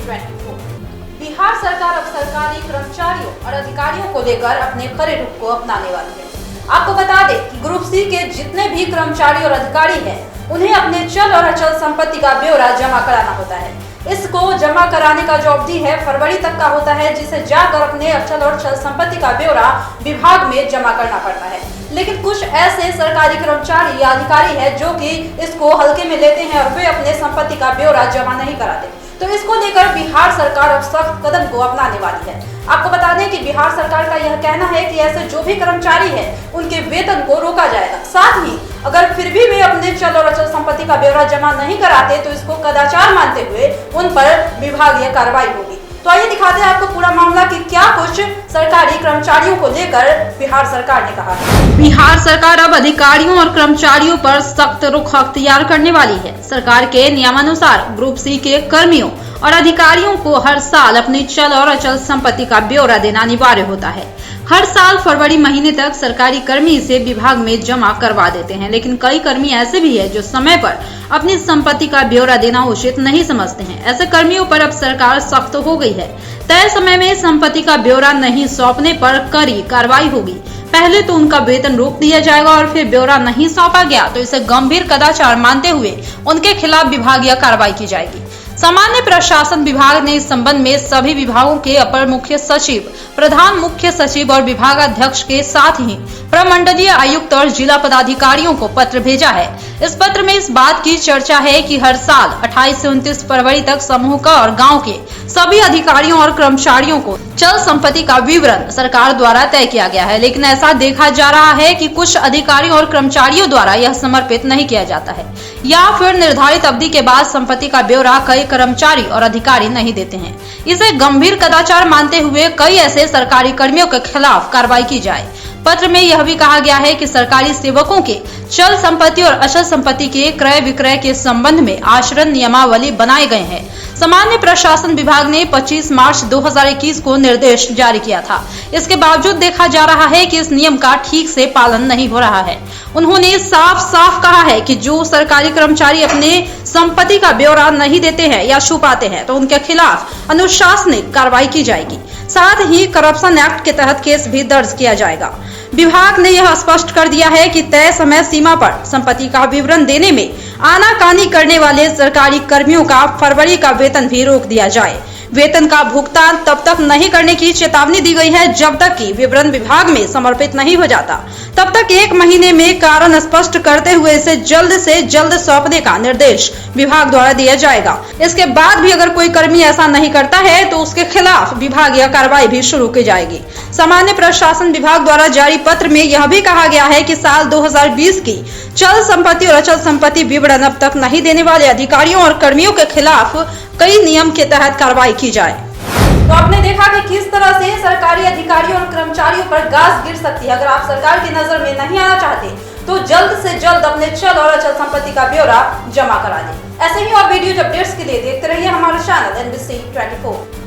24। बिहार सरकार अब सरकारी कर्मचारियों और अधिकारियों को लेकर अपने कड़े रुख को अपनाने वाली है। आपको बता दें कि ग्रुप सी के जितने भी कर्मचारी और अधिकारी हैं, उन्हें अपने चल और अचल संपत्ति का ब्यौरा जमा कराना होता है। इसको जमा कराने का जो अवधि है फरवरी तक का होता है, जिसे जाकर अपने अचल और चल संपत्ति का ब्यौरा विभाग में जमा करना पड़ता है। लेकिन कुछ ऐसे सरकारी कर्मचारी या अधिकारी हैं जो कि इसको हल्के में लेते हैं और वे अपने संपत्ति का ब्यौरा जमा नहीं कराते। तो इसको लेकर बिहार सरकार अब सख्त कदम को अपनाने वाली है। आपको बता दें कि बिहार सरकार का यह कहना है कि ऐसे जो भी कर्मचारी हैं, उनके वेतन को रोका जाएगा। साथ ही अगर फिर भी वे अपने चल और अचल संपत्ति का ब्यौरा जमा नहीं कराते तो इसको कदाचार मानते हुए उन पर विभागीय कार्रवाई होगी। तो आइए दिखाते हैं आपको पूरा मामला कि क्या कुछ सरकारी कर्मचारियों को लेकर बिहार सरकार ने कहा है। बिहार सरकार अब अधिकारियों और कर्मचारियों पर सख्त रुख अख्तियार करने वाली है। सरकार के नियमानुसार ग्रुप सी के कर्मियों और अधिकारियों को हर साल अपनी चल और अचल संपत्ति का ब्यौरा देना अनिवार्य होता है। हर साल फरवरी महीने तक सरकारी कर्मी इसे विभाग में जमा करवा देते हैं, लेकिन कई कर्मी ऐसे भी हैं जो समय पर अपनी संपत्ति का ब्यौरा देना उचित नहीं समझते हैं। ऐसे कर्मियों पर अब सरकार सख्त हो गई है। तय समय में संपत्ति का ब्यौरा नहीं सौंपने पर कड़ी कार्रवाई होगी। पहले तो उनका वेतन रोक दिया जाएगा और फिर ब्यौरा नहीं सौंपा गया तो इसे गंभीर कदाचार मानते हुए उनके खिलाफ विभागीय कार्रवाई की जाएगी। सामान्य प्रशासन विभाग ने इस संबंध में सभी विभागों के अपर मुख्य सचिव, प्रधान मुख्य सचिव और विभागाध्यक्ष के साथ ही प्रमंडलीय आयुक्त और जिला पदाधिकारियों को पत्र भेजा है। इस पत्र में इस बात की चर्चा है कि हर साल 28 से 29 फरवरी तक समूह का और गांव के सभी अधिकारियों और कर्मचारियों को चल संपत्ति का विवरण सरकार द्वारा तय किया गया है, लेकिन ऐसा देखा जा रहा है कि कुछ अधिकारियों और कर्मचारियों द्वारा यह समर्पित नहीं किया जाता है या फिर निर्धारित अवधि के बाद संपत्ति का ब्यौरा कई कर्मचारी और अधिकारी नहीं देते हैं। इसे गंभीर कदाचार मानते हुए कई ऐसे सरकारी कर्मियों के खिलाफ कार्रवाई की जाए। पत्र में यह भी कहा गया है कि सरकारी सेवकों के चल संपत्ति और अचल संपत्ति के क्रय विक्रय के संबंध में आचरण नियमावली बनाए गए हैं। सामान्य प्रशासन विभाग ने 25 मार्च 2021 को निर्देश जारी किया था। इसके बावजूद देखा जा रहा है कि इस नियम का ठीक से पालन नहीं हो रहा है। उन्होंने साफ साफ कहा है कि जो सरकारी कर्मचारी अपने संपत्ति का ब्यौरा नहीं देते हैं या छुपाते हैं तो उनके खिलाफ अनुशासनिक कार्रवाई की जाएगी। साथ ही करप्शन एक्ट के तहत केस भी दर्ज किया जाएगा। विभाग ने यह स्पष्ट कर दिया है कि तय समय सीमा पर संपत्ति का विवरण देने में आनाकानी करने वाले सरकारी कर्मियों का फरवरी का वेतन भी रोक दिया जाए। वेतन का भुगतान तब तक नहीं करने की चेतावनी दी गई है जब तक कि विवरण विभाग में समर्पित नहीं हो जाता। तब तक 1 महीने में कारण स्पष्ट करते हुए इसे जल्द से जल्द सौंपने का निर्देश विभाग द्वारा दिया जाएगा। इसके बाद भी अगर कोई कर्मी ऐसा नहीं करता है तो उसके खिलाफ विभागीय कार्रवाई भी शुरू की जाएगी। सामान्य प्रशासन विभाग द्वारा जारी पत्र में यह भी कहा गया है कि साल 2020 की चल संपत्ति और अचल संपत्ति विवरण अब तक नहीं देने वाले अधिकारियों और कर्मियों के खिलाफ कई नियम के तहत कार्रवाई की जाए। तो आपने देखा कि किस तरह से सरकारी अधिकारियों और कर्मचारियों पर गाज गिर सकती है। अगर आप सरकार की नजर में नहीं आना चाहते तो जल्द से जल्द अपने चल और अचल संपत्ति का ब्यौरा जमा करा दें। ऐसे ही और वीडियो अपडेट्स के लिए देखते रहिए हमारा चैनल NBC 24।